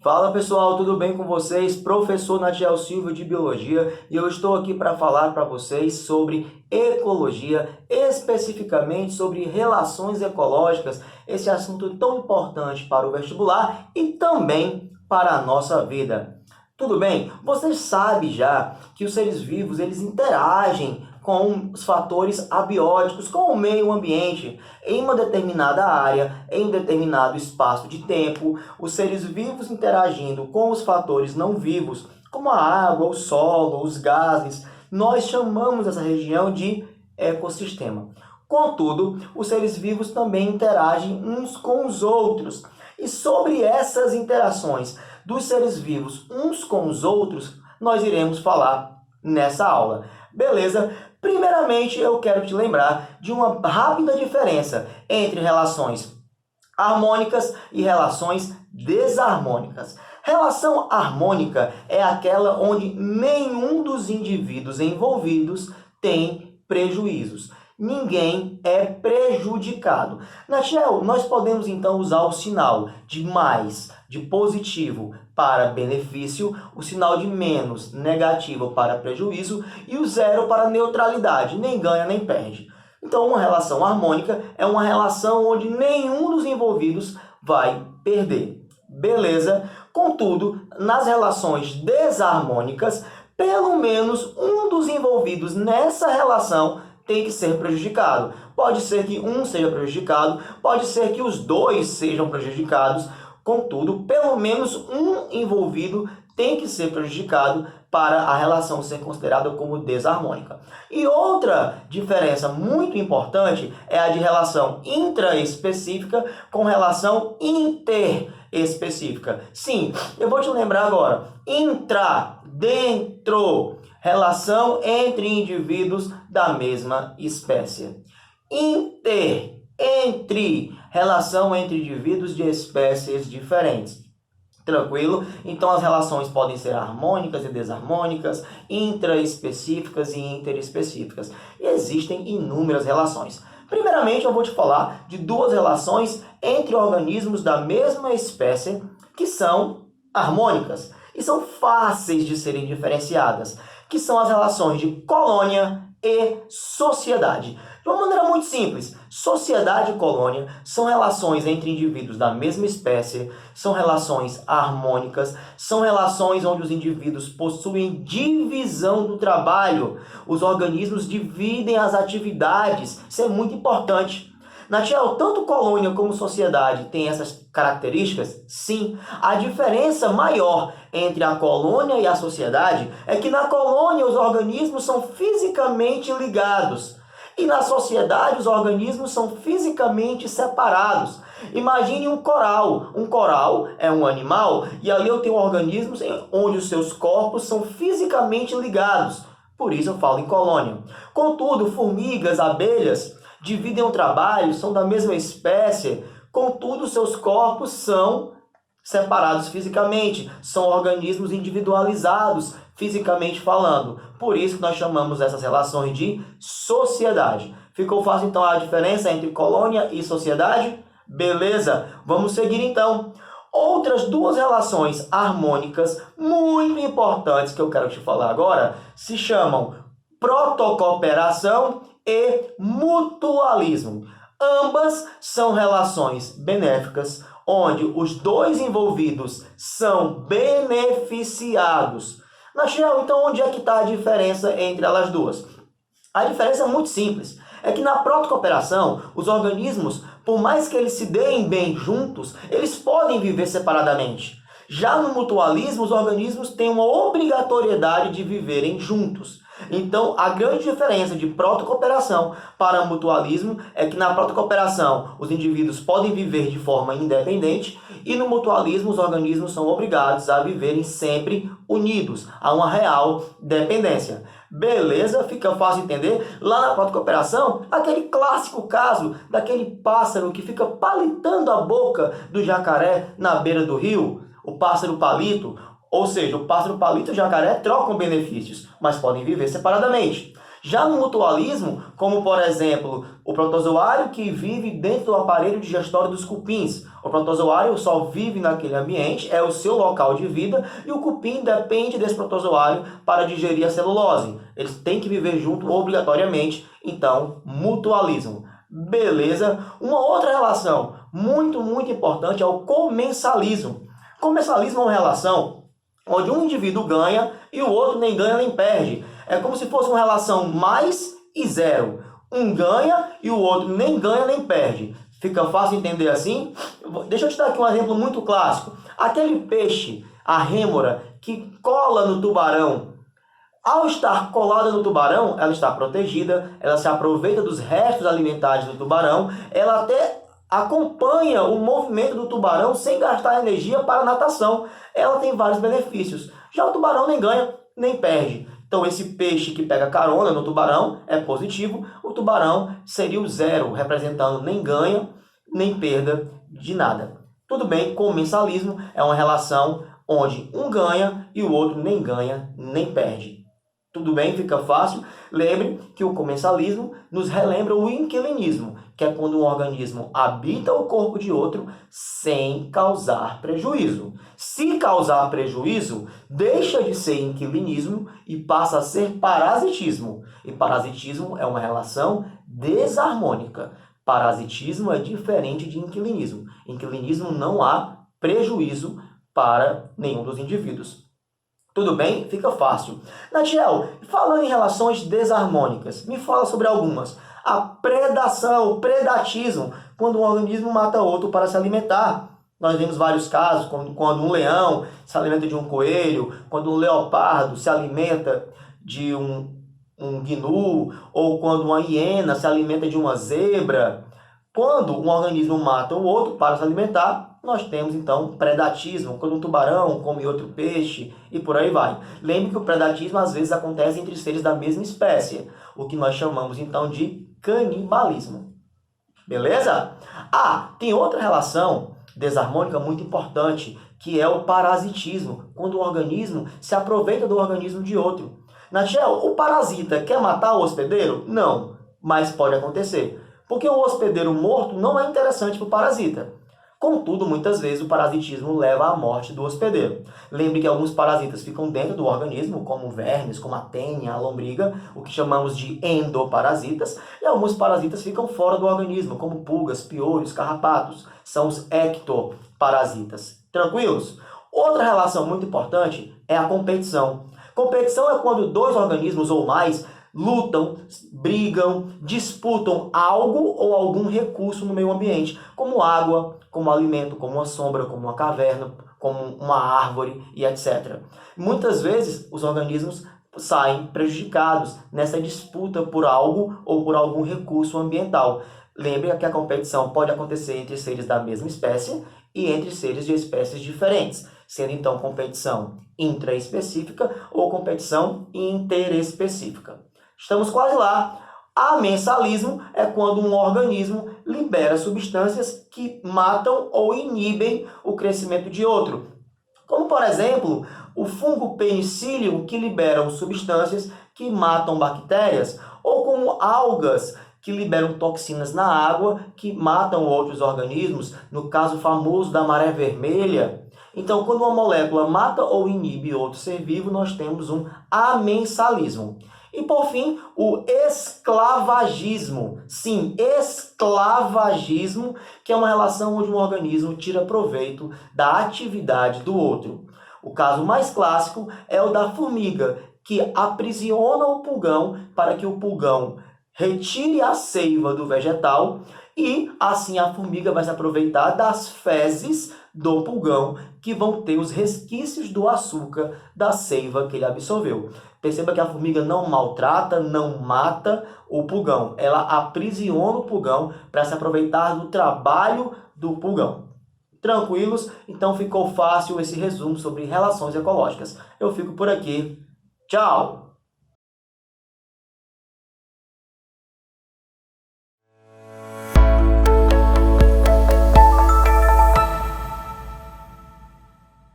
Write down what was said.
Fala pessoal, tudo bem com vocês? Professor Natiel Silva de Biologia e eu estou aqui para falar para vocês sobre ecologia, especificamente sobre relações ecológicas, esse assunto tão importante para o vestibular e também para a nossa vida. Tudo bem? Você sabe já que os seres vivos eles interagem com os fatores abióticos, com o meio ambiente, em uma determinada área, em um determinado espaço de tempo, os seres vivos interagindo com os fatores não vivos, como a água, o solo, os gases, nós chamamos essa região de ecossistema. Contudo, os seres vivos também interagem uns com os outros. E sobre essas interações dos seres vivos uns com os outros, nós iremos falar nessa aula. Beleza? Primeiramente, eu quero te lembrar de uma rápida diferença entre relações harmônicas e relações desarmônicas. Relação harmônica é aquela onde nenhum dos indivíduos envolvidos tem prejuízos. Ninguém é prejudicado. Natiel, nós podemos então usar o sinal de mais, de positivo para benefício, o sinal de menos, negativo para prejuízo e o zero para neutralidade, nem ganha nem perde. Então, uma relação harmônica é uma relação onde nenhum dos envolvidos vai perder. Beleza? Contudo, nas relações desarmônicas, pelo menos um dos envolvidos nessa relação tem que ser prejudicado. Pode ser que um seja prejudicado, pode ser que os dois sejam prejudicados, contudo, pelo menos um envolvido tem que ser prejudicado para a relação ser considerada como desarmônica. E outra diferença muito importante é a de relação intraespecífica com relação interespecífica. Sim, eu vou te lembrar agora. Intra, dentro, relação entre indivíduos da mesma espécie. Inter, entre, relação entre indivíduos de espécies diferentes. Tranquilo? Então as relações podem ser harmônicas e desarmônicas, intraespecíficas e interespecíficas. E existem inúmeras relações. Primeiramente, eu vou te falar de duas relações entre organismos da mesma espécie que são harmônicas e são fáceis de serem diferenciadas, que são as relações de colônia e sociedade. De uma maneira muito simples, sociedade e colônia são relações entre indivíduos da mesma espécie, são relações harmônicas, são relações onde os indivíduos possuem divisão do trabalho, os organismos dividem as atividades, isso é muito importante. Natiel, tanto colônia como sociedade têm essas características? Sim. A diferença maior entre a colônia e a sociedade é que na colônia os organismos são fisicamente ligados e na sociedade os organismos são fisicamente separados. Imagine um coral. Um coral é um animal e ali eu tenho organismos onde os seus corpos são fisicamente ligados. Por isso eu falo em colônia. Contudo, formigas, abelhas dividem o trabalho, são da mesma espécie, contudo, seus corpos são separados fisicamente, são organismos individualizados, fisicamente falando. Por isso que nós chamamos essas relações de sociedade. Ficou fácil, então, a diferença entre colônia e sociedade? Beleza, vamos seguir, então. Outras duas relações harmônicas muito importantes que eu quero te falar agora se chamam protocooperação e mutualismo. Ambas são relações benéficas, onde os dois envolvidos são beneficiados. Natiel, então onde é que está a diferença entre elas duas? A diferença é muito simples. É que na protocooperação, os organismos, por mais que eles se deem bem juntos, eles podem viver separadamente. Já no mutualismo, os organismos têm uma obrigatoriedade de viverem juntos. Então, a grande diferença de protocooperação para mutualismo é que na protocooperação os indivíduos podem viver de forma independente e no mutualismo os organismos são obrigados a viverem sempre unidos, a uma real dependência. Beleza? Fica fácil entender? Lá na protocooperação, aquele clássico caso daquele pássaro que fica palitando a boca do jacaré na beira do rio, o pássaro palito. Ou seja, o pássaro palito e o jacaré trocam benefícios, mas podem viver separadamente. Já no mutualismo, como por exemplo, o protozoário que vive dentro do aparelho digestório dos cupins. O protozoário só vive naquele ambiente, é o seu local de vida, e o cupim depende desse protozoário para digerir a celulose. Eles têm que viver junto obrigatoriamente, então, mutualismo. Beleza? Uma outra relação muito importante é o comensalismo. Comensalismo é uma relação onde um indivíduo ganha e o outro nem ganha nem perde. É como se fosse uma relação mais e zero. Um ganha e o outro nem ganha nem perde. Fica fácil entender assim? Deixa eu te dar aqui um exemplo muito clássico. Aquele peixe, a rêmora, que cola no tubarão. Ao estar colada no tubarão, ela está protegida, ela se aproveita dos restos alimentares do tubarão, ela até acompanha o movimento do tubarão sem gastar energia para a natação. Ela tem vários benefícios. Já o tubarão nem ganha, nem perde. Então, esse peixe que pega carona no tubarão é positivo. O tubarão seria o zero, representando nem ganha, nem perda de nada. Tudo bem, comensalismo é uma relação onde um ganha e o outro nem ganha, nem perde. Tudo bem? Fica fácil? Lembre que o comensalismo nos relembra o inquilinismo, que é quando um organismo habita o corpo de outro sem causar prejuízo. Se causar prejuízo, deixa de ser inquilinismo e passa a ser parasitismo. E parasitismo é uma relação desarmônica. Parasitismo é diferente de inquilinismo. Inquilinismo não há prejuízo para nenhum dos indivíduos. Tudo bem? Fica fácil. Natiel, falando em relações desarmônicas, me fala sobre algumas. A predação, o predatismo, quando um organismo mata outro para se alimentar. Nós vemos vários casos, quando um leão se alimenta de um coelho, quando um leopardo se alimenta de um gnu, ou quando uma hiena se alimenta de uma zebra. Quando um organismo mata o outro para se alimentar, nós temos então predatismo, quando um tubarão come outro peixe e por aí vai. Lembre que o predatismo às vezes acontece entre seres da mesma espécie, o que nós chamamos então de canibalismo. Beleza? Tem outra relação desarmônica muito importante, que é o parasitismo, quando um organismo se aproveita do organismo de outro. Natiel, o parasita quer matar o hospedeiro? Não, mas pode acontecer. Porque o hospedeiro morto não é interessante para o parasita. Contudo, muitas vezes o parasitismo leva à morte do hospedeiro. Lembre que alguns parasitas ficam dentro do organismo, como vermes, como a tênia, a lombriga, o que chamamos de endoparasitas, e alguns parasitas ficam fora do organismo, como pulgas, piolhos, carrapatos, são os ectoparasitas. Tranquilos? Outra relação muito importante é a competição. Competição é quando dois organismos ou mais lutam, brigam, disputam algo ou algum recurso no meio ambiente, como água, como alimento, como uma sombra, como uma caverna, como uma árvore e etc. Muitas vezes os organismos saem prejudicados nessa disputa por algo ou por algum recurso ambiental. Lembre que a competição pode acontecer entre seres da mesma espécie e entre seres de espécies diferentes, sendo então competição intraespecífica ou competição interespecífica. Estamos quase lá. Amensalismo é quando um organismo libera substâncias que matam ou inibem o crescimento de outro. Como, por exemplo, o fungo Penicillium, que liberam substâncias que matam bactérias, ou como algas que liberam toxinas na água que matam outros organismos, no caso famoso da maré vermelha. Então, quando uma molécula mata ou inibe outro ser vivo, nós temos um amensalismo. E, por fim, o esclavagismo. Sim, esclavagismo, que é uma relação onde um organismo tira proveito da atividade do outro. O caso mais clássico é o da formiga, que aprisiona o pulgão para que o pulgão retire a seiva do vegetal e, assim, a formiga vai se aproveitar das fezes do pulgão, que vão ter os resquícios do açúcar da seiva que ele absorveu. Perceba que a formiga não maltrata, não mata o pulgão. Ela aprisiona o pulgão para se aproveitar do trabalho do pulgão. Tranquilos? Então ficou fácil esse resumo sobre relações ecológicas. Eu fico por aqui. Tchau!